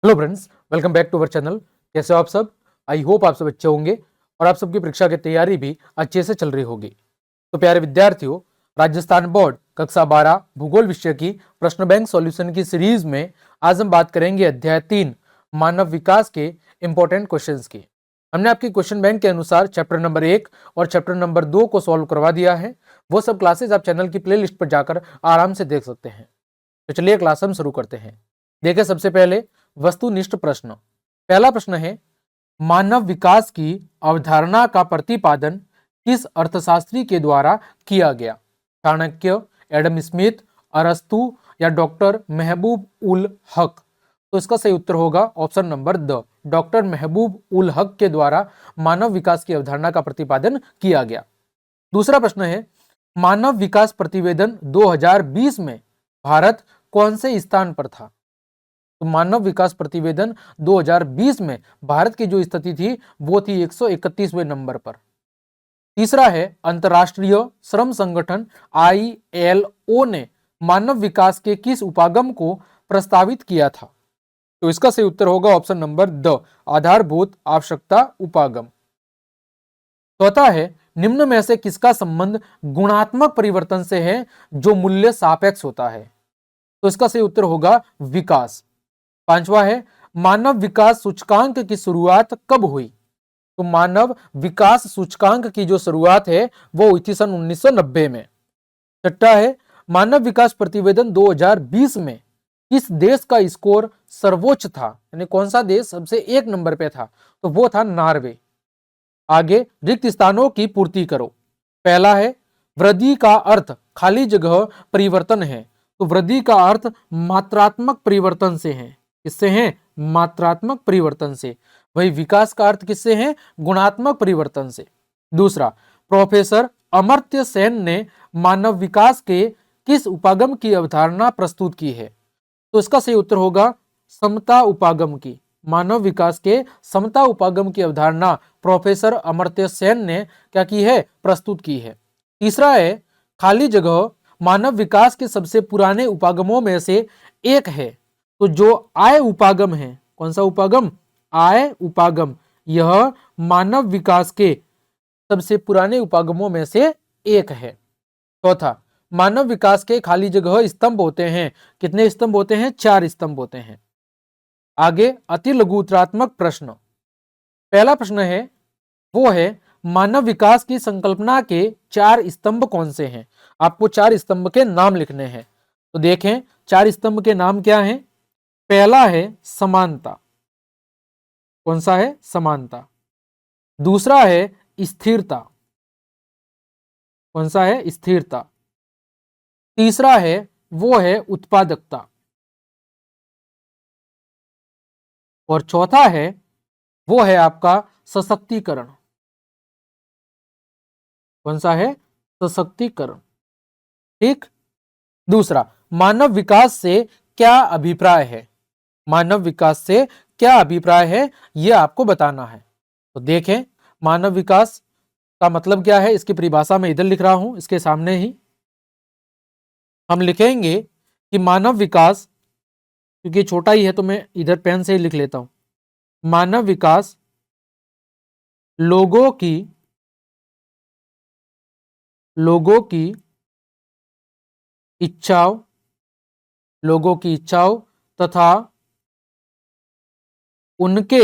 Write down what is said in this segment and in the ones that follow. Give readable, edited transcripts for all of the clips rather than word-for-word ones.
Hello friends, welcome back to our channel. कैसे हो आप सब? आई होप आप सब अच्छे होंगे और आप सबकी परीक्षा की तैयारी भी अच्छे से चल रही होगी। तो प्यारे विद्यार्थियों, राजस्थान बोर्ड कक्षा 12 भूगोल विषय की प्रश्न बैंक सॉल्यूशन की सीरीज में आज हम बात करेंगे अध्याय 3 मानव विकास के इंपॉर्टेंट क्वेश्चंस की। हमने आपकी क्वेश्चन बैंक के अनुसार चैप्टर नंबर 1 और चैप्टर नंबर 2 को सॉल्व करवा दिया है। वो सब क्लासेस आप चैनल की प्ले लिस्ट पर जाकर आराम से देख सकते हैं। तो चलिए क्लास हम शुरू करते हैं। देखिए, सबसे पहले वस्तुनिष्ठ प्रश्न। पहला प्रश्न है, मानव विकास की अवधारणा का प्रतिपादन किस अर्थशास्त्री के द्वारा किया गया? चाणक्य, एडम स्मिथ, अरस्तु या डॉक्टर महबूब उल हक? तो इसका सही उत्तर होगा ऑप्शन नंबर द, डॉक्टर महबूब उल हक के द्वारा मानव विकास की अवधारणा का प्रतिपादन किया गया। दूसरा प्रश्न है, मानव विकास प्रतिवेदन 2020 में भारत कौन से स्थान पर था? तो मानव विकास प्रतिवेदन 2020 में भारत की जो स्थिति थी वो थी 131वें नंबर पर। तीसरा है, अंतरराष्ट्रीय श्रम संगठन ILO ने मानव विकास के किस उपागम को प्रस्तावित किया था? तो इसका सही उत्तर होगा ऑप्शन नंबर द, आधारभूत आवश्यकता उपागम। चौथा है, निम्न में से किसका संबंध गुणात्मक परिवर्तन से है जो मूल्य सापेक्ष होता है? तो इसका सही उत्तर होगा विकास। पांचवा है, मानव विकास सूचकांक की शुरुआत कब हुई? तो मानव विकास सूचकांक की जो शुरुआत है वो हुई थी सन 1990 में। छठा है, मानव विकास प्रतिवेदन 2020 में किस देश का स्कोर सर्वोच्च था? यानी कौन सा देश सबसे एक नंबर पे था? तो वो था नॉर्वे। आगे, रिक्त स्थानों की पूर्ति करो। पहला है, वृद्धि का अर्थ खाली जगह परिवर्तन है। तो वृद्धि का अर्थ मात्रात्मक परिवर्तन से है। किससे है? मात्रात्मक परिवर्तन से। वही विकास का अर्थ किससे है? गुणात्मक परिवर्तन से। दूसरा, प्रोफेसर अमर्त्य सेन ने मानव विकास के किस उपागम की अवधारणा प्रस्तुत की है? तो इसका सही उत्तर होगा समता उपागम की। मानव विकास के समता उपागम की अवधारणा प्रोफेसर अमर्त्य सेन ने क्या की है? प्रस्तुत की है। तीसरा है, खाली जगह मानव विकास के सबसे पुराने उपागमों में से एक है। तो जो आय उपागम है, कौन सा उपागम? आय उपागम। यह मानव विकास के सबसे पुराने उपागमों में से एक है। चौथा, मानव विकास के खाली जगह स्तंभ होते हैं। कितने स्तंभ होते हैं? 4 स्तंभ होते हैं। आगे, अति लघुत्रात्मक प्रश्न। पहला प्रश्न है, वो है, मानव विकास की संकल्पना के 4 स्तंभ कौन से हैं? आपको 4 स्तंभ के नाम लिखने हैं। तो देखें, 4 स्तंभ के नाम क्या हैं? पहला है समानता। कौन सा है? समानता। दूसरा है स्थिरता। कौन सा है? स्थिरता। तीसरा है, वो है उत्पादकता। और चौथा है, वो है आपका सशक्तिकरण। कौन सा है? सशक्तिकरण। ठीक। दूसरा, मानव विकास से क्या अभिप्राय है? मानव विकास से क्या अभिप्राय है यह आपको बताना है। तो देखें, मानव विकास का मतलब क्या है, इसकी परिभाषा मैं इधर लिख रहा हूं, इसके सामने ही हम लिखेंगे कि मानव विकास, क्योंकि छोटा ही है तो मैं इधर पेन से ही लिख लेता हूं। मानव विकास लोगों की इच्छाओं तथा उनके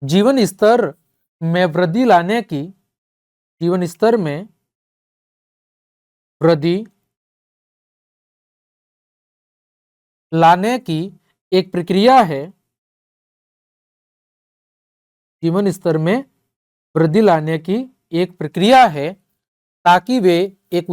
जीवन स्तर में वृद्धि लाने की एक प्रक्रिया है। जीवन स्तर में वृद्धि लाने की एक प्रक्रिया है ताकि वे एक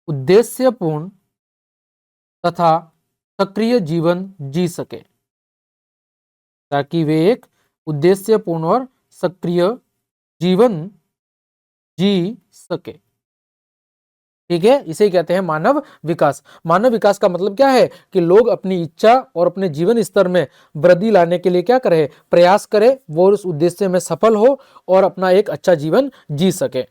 उद्देश्यपूर्ण तथा सक्रिय जीवन जी सके। ताकि वे एक उद्देश्यपूर्ण और सक्रिय जीवन जी सके। ठीक है, इसे कहते हैं मानव विकास। मानव विकास का मतलब क्या है कि लोग अपनी इच्छा और अपने जीवन स्तर में वृद्धि लाने के लिए क्या करें, प्रयास करें, वो उस उद्देश्य में सफल हो और अपना एक अच्छा जीवन जी सके।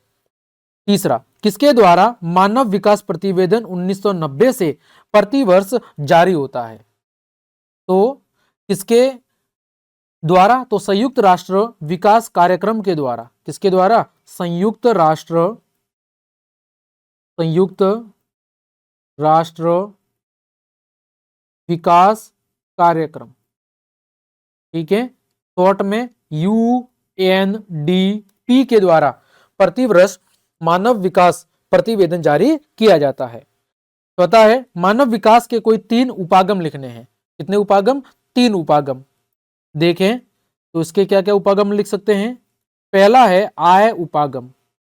तीसरा, किसके द्वारा मानव विकास प्रतिवेदन 1990 से प्रतिवर्ष जारी होता है? तो किसके द्वारा? तो संयुक्त राष्ट्र विकास कार्यक्रम के द्वारा। किसके द्वारा? संयुक्त राष्ट्र विकास कार्यक्रम, ठीक है, शॉर्ट में UNDP के द्वारा प्रतिवर्ष मानव विकास प्रतिवेदन जारी किया जाता है। पता है, मानव विकास के कोई 3 उपागम लिखने हैं। कितने उपागम? 3 उपागम। देखें तो इसके क्या क्या उपागम लिख सकते हैं। पहला है आय उपागम।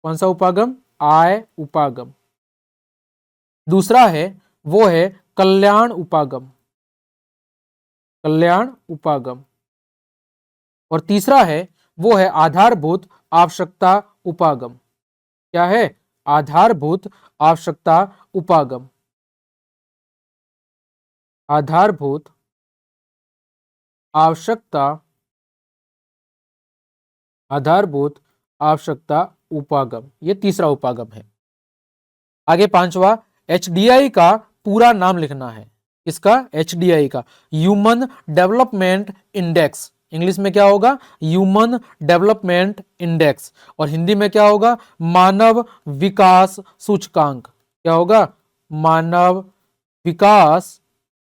कौन सा उपागम? आय उपागम। दूसरा है वो है कल्याण उपागम, कल्याण उपागम। और तीसरा है वो है आधारभूत आवश्यकता उपागम। क्या है? आधारभूत आवश्यकता उपागम। आधारभूत आवश्यकता, आधारभूत आवश्यकता उपागम, ये तीसरा उपागम है। आगे पांचवा, HDI का पूरा नाम लिखना है। इसका? HDI का ह्यूमन डेवलपमेंट इंडेक्स। इंग्लिश में क्या होगा? Human development index. और हिंदी में क्या होगा? मानव विकास सूचकांक। क्या होगा? मानव विकास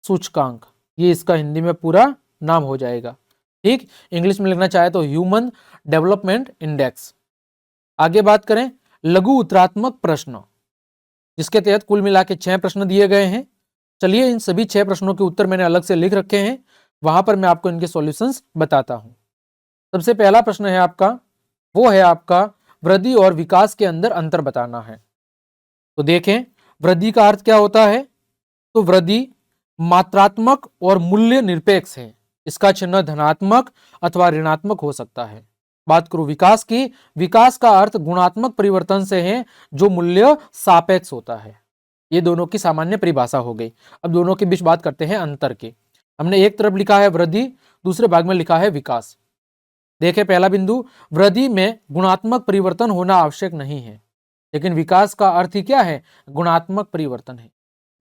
सूचकांक। ये इसका हिंदी में पूरा नाम हो जाएगा। ठीक, इंग्लिश में लिखना चाहे तो ह्यूमन डेवलपमेंट इंडेक्स। आगे बात करें लघु उत्तरात्मक प्रश्न, जिसके तहत कुल मिला के 6 प्रश्न दिए गए हैं। चलिए इन सभी 6 प्रश्नों के उत्तर मैंने अलग से लिख रखे हैं, वहां पर मैं आपको इनके सॉल्यूशंस बताता हूं। सबसे पहला प्रश्न है आपका, वो है आपका वृद्धि और विकास के अंदर अंतर बताना है। तो देखें, वृद्धि का अर्थ क्या होता है? तो वृद्धि मात्रात्मक और मूल्य निरपेक्ष है। इसका चिन्ह धनात्मक अथवा ऋणात्मक हो सकता है। बात करूं विकास की, विकास का अर्थ गुणात्मक परिवर्तन से है जो मूल्य सापेक्ष होता है। ये दोनों की सामान्य परिभाषा हो गई। अब दोनों के बीच बात करते हैं अंतर की। हमने एक तरफ लिखा है वृद्धि, दूसरे भाग में लिखा है विकास। देखें पहला बिंदु, वृद्धि में गुणात्मक परिवर्तन होना आवश्यक नहीं है, लेकिन विकास का अर्थ ही क्या है? गुणात्मक परिवर्तन है।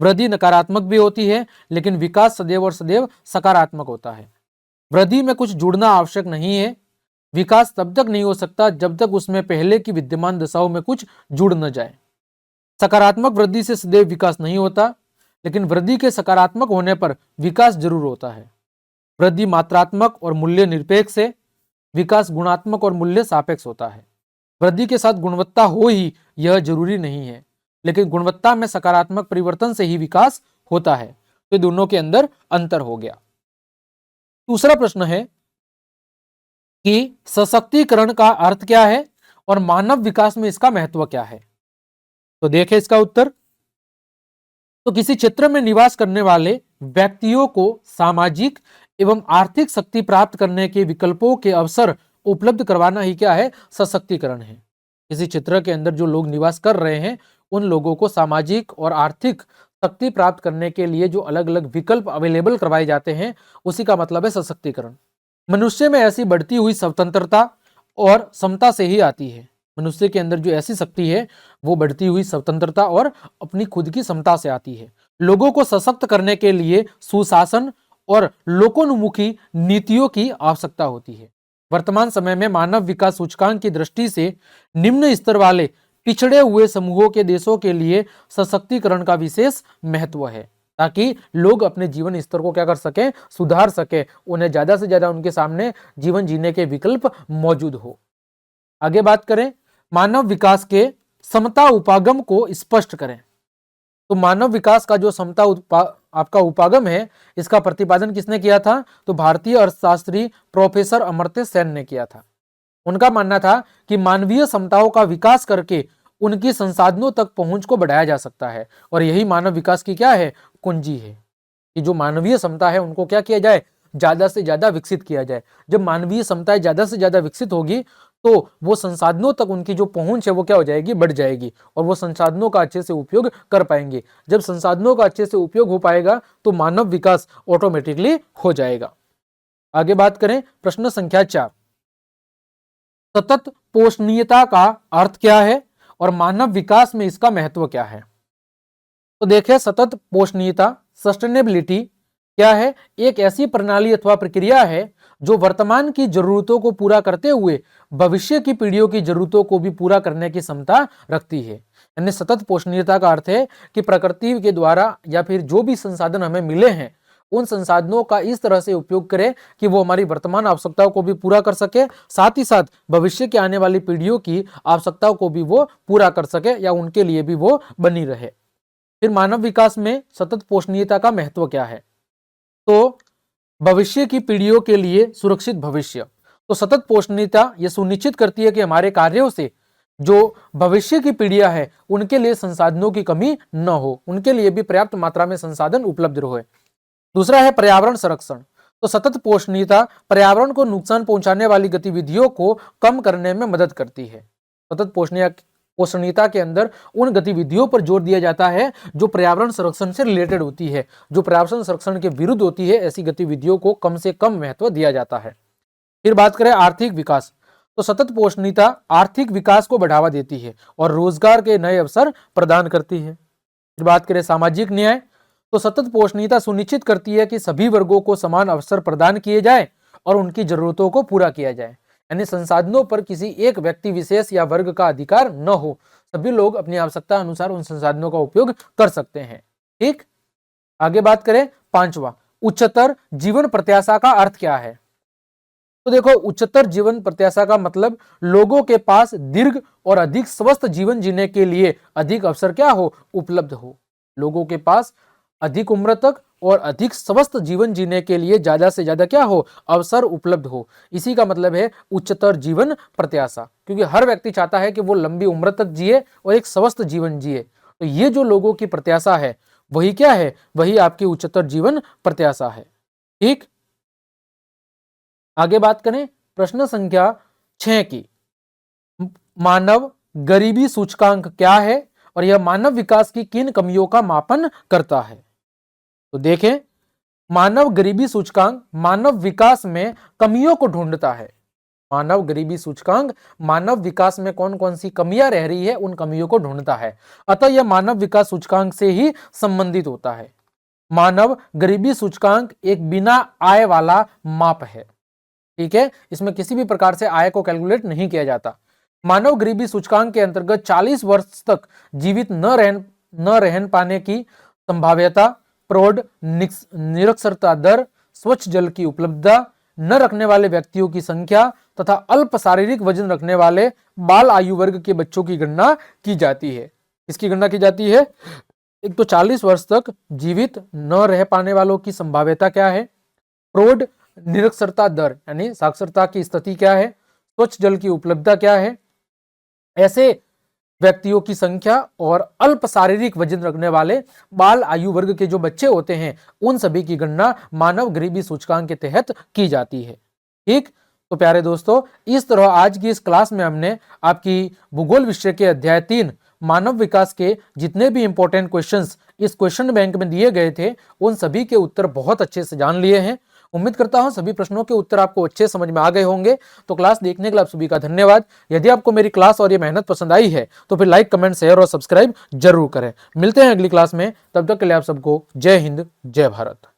वृद्धि नकारात्मक भी होती है, लेकिन विकास सदैव और सदैव सकारात्मक होता है। वृद्धि में कुछ जुड़ना आवश्यक नहीं है। विकास तब तक नहीं हो सकता जब तक उसमें पहले की विद्यमान दशाओं में कुछ जुड़ न जाए। सकारात्मक वृद्धि से सदैव विकास नहीं होता, लेकिन वृद्धि के सकारात्मक होने पर विकास जरूर होता है। वृद्धि मात्रात्मक और मूल्य निरपेक्ष है, विकास गुणात्मक और मूल्य सापेक्ष होता है। वृद्धि के साथ गुणवत्ता हो ही यह जरूरी नहीं है, लेकिन गुणवत्ता में सकारात्मक परिवर्तन से ही विकास होता है। तो दोनों के अंदर अंतर हो गया। दूसरा प्रश्न है कि सशक्तिकरण का अर्थ क्या है और मानव विकास में इसका महत्व क्या है? तो देखें इसका उत्तर। तो किसी क्षेत्र में निवास करने वाले व्यक्तियों को सामाजिक एवं आर्थिक शक्ति प्राप्त करने के विकल्पों के अवसर उपलब्ध करवाना ही क्या है? सशक्तिकरण है। किसी क्षेत्र के अंदर जो लोग निवास कर रहे हैं उन लोगों को सामाजिक और आर्थिक शक्ति प्राप्त करने के लिए जो अलग अलग विकल्प अवेलेबल करवाए जाते हैं, उसी का मतलब है सशक्तिकरण। मनुष्य में ऐसी बढ़ती हुई स्वतंत्रता और समता से ही आती है। मनुष्य के अंदर जो ऐसी शक्ति है वो बढ़ती हुई स्वतंत्रता और अपनी खुद की क्षमता से आती है। लोगों को सशक्त करने के लिए सुशासन और लोकोन्मुखी नीतियों की आवश्यकता होती है। वर्तमान समय में मानव विकास सूचकांक की दृष्टि से निम्न स्तर वाले पिछड़े हुए समूहों के देशों के लिए सशक्तिकरण का विशेष महत्व है, ताकि लोग अपने जीवन स्तर को क्या कर सकें? सुधार सके, उन्हें ज्यादा से ज्यादा उनके सामने जीवन जीने के विकल्प मौजूद हो। आगे बात करें मानव विकास के समता उपागम को स्पष्ट करें। तो मानव विकास का जो समता आपका उपागम है, इसका प्रतिपादन किसने किया था? तो भारतीय अर्थशास्त्री प्रोफेसर अमर्त्य सेन ने किया था। उनका मानना था कि मानवीय समताओं का विकास करके उनकी संसाधनों तक पहुंच को बढ़ाया जा सकता है, और यही मानव विकास की क्या है? कुंजी है कि जो मानवीय समता है उनको क्या किया जाए? ज्यादा से ज्यादा विकसित किया जाए। जब मानवीय समताएं ज्यादा से ज्यादा विकसित होगी तो वो संसाधनों तक उनकी जो पहुंच है वो क्या हो जाएगी, बढ़ जाएगी, और वो संसाधनों का अच्छे से उपयोग कर पाएंगे। जब संसाधनों का अच्छे से उपयोग हो पाएगा तो मानव विकास ऑटोमेटिकली हो जाएगा। आगे बात करें प्रश्न संख्या 4, सतत पोषणीयता का अर्थ क्या है और मानव विकास में इसका महत्व क्या है। तो देखिए, सतत पोषणीयता सस्टेनेबिलिटी क्या है, एक ऐसी प्रणाली अथवा प्रक्रिया है जो वर्तमान की जरूरतों को पूरा करते हुए भविष्य की पीढ़ियों की जरूरतों को भी पूरा करने की क्षमता रखती है। यानी सतत पोषणीयता का अर्थ है कि प्रकृति के द्वारा या फिर जो भी संसाधन हमें मिले हैं उन संसाधनों का इस तरह से उपयोग करें कि वो हमारी वर्तमान आवश्यकताओं को भी पूरा कर सके, साथ ही साथ भविष्य के आने वाली पीढ़ियों की आवश्यकताओं को भी वो पूरा कर सके या उनके लिए भी वो बनी रहे। फिर मानव विकास में सतत पोषणीयता का महत्व क्या है, तो भविष्य की पीढ़ियों के लिए सुरक्षित भविष्य। तो सतत पोषणीयता यह सुनिश्चित करती है कि हमारे कार्यों से जो भविष्य की पीढ़ियां है उनके लिए संसाधनों की कमी न हो, उनके लिए भी पर्याप्त मात्रा में संसाधन उपलब्ध रहे। दूसरा है पर्यावरण संरक्षण। तो सतत पोषणीयता पर्यावरण को नुकसान पहुंचाने वाली गतिविधियों को कम करने में मदद करती है। सतत पोषणीयता के अंदर उन गतिविधियों पर जोर दिया जाता है जो पर्यावरण संरक्षण से रिलेटेड होती है, जो पर्यावरण संरक्षण के विरुद्ध होती है, ऐसी गतिविधियों को कम से कम महत्व दिया जाता है। फिर बात करें आर्थिक विकास। तो सतत पोषणीयता आर्थिक विकास को बढ़ावा देती है और रोजगार के नए अवसर प्रदान करती है। फिर बात करें सामाजिक न्याय। तो सतत पोषणीयता सुनिश्चित करती है कि सभी वर्गों को समान अवसर प्रदान किए जाए और उनकी जरूरतों को पूरा किया जाए। यानी संसाधनों पर किसी एक व्यक्ति विशेष या वर्ग का अधिकार न हो, सभी लोग अपनी आवश्यकता अनुसार उन संसाधनों का उपयोग कर सकते हैं। ठीक, आगे बात करें पांचवा, उच्चतर जीवन प्रत्याशा का अर्थ क्या है। तो देखो, उच्चतर जीवन प्रत्याशा का मतलब लोगों के पास दीर्घ और अधिक स्वस्थ जीवन जीने के लिए अधिक अवसर क्या हो, उपलब्ध हो। लोगों के पास अधिक उम्र तक और अधिक स्वस्थ जीवन जीने के लिए ज्यादा से ज्यादा क्या हो, अवसर उपलब्ध हो। इसी का मतलब है उच्चतर जीवन प्रत्याशा, क्योंकि हर व्यक्ति चाहता है कि वो लंबी उम्र तक जिए और एक स्वस्थ जीवन जिए। तो ये जो लोगों की प्रत्याशा है वही क्या है, वही आपकी उच्चतर जीवन प्रत्याशा है। ठीक, आगे बात करें प्रश्न संख्या 6 की, मानव गरीबी सूचकांक क्या है और यह मानव विकास की किन कमियों का मापन करता है। तो देखें, मानव गरीबी सूचकांक मानव विकास में कमियों को ढूंढता है। मानव गरीबी सूचकांक मानव विकास में कौन कौन सी कमियां रह रही है उन कमियों को ढूंढता है, अतः यह मानव विकास सूचकांक से ही संबंधित होता है। मानव गरीबी सूचकांक एक बिना आय वाला माप है। ठीक है, इसमें किसी भी प्रकार से आय को कैलकुलेट नहीं किया जाता। मानव गरीबी सूचकांक के अंतर्गत 40 वर्ष तक जीवित न रह पाने की संभाव्यता, प्रौढ़ निरक्षरता दर, स्वच्छ जल की उपलब्धता, न रखने वाले व्यक्तियों की संख्या तथा अल्प शारीरिक वजन रखने वाले बाल आयु वर्ग के बच्चों की गणना की जाती है। इसकी गणना की जाती है, एक तो 40 वर्ष तक जीवित न रह पाने वालों की संभाव्यता क्या है, प्रौढ़ निरक्षरता दर यानी साक्षरता की स्थिति क्या है, स्वच्छ जल की उपलब्धता क्या है, ऐसे व्यक्तियों की संख्या और अल्प शारीरिक वजन रखने वाले बाल आयु वर्ग के जो बच्चे होते हैं उन सभी की गणना मानव गरीबी सूचकांक के तहत की जाती है। ठीक, तो प्यारे दोस्तों, इस तरह आज की इस क्लास में हमने आपकी भूगोल विषय के अध्याय 3 मानव विकास के जितने भी इंपॉर्टेंट क्वेश्चंस इस क्वेश्चन बैंक में दिए गए थे उन सभी के उत्तर बहुत अच्छे से जान लिए हैं। उम्मीद करता हूं सभी प्रश्नों के उत्तर आपको अच्छे समझ में आ गए होंगे। तो क्लास देखने के लिए आप सभी का धन्यवाद। यदि आपको मेरी क्लास और ये मेहनत पसंद आई है तो फिर लाइक, कमेंट, शेयर और सब्सक्राइब जरूर करें। मिलते हैं अगली क्लास में, तब तक के लिए आप सबको जय हिंद, जय भारत।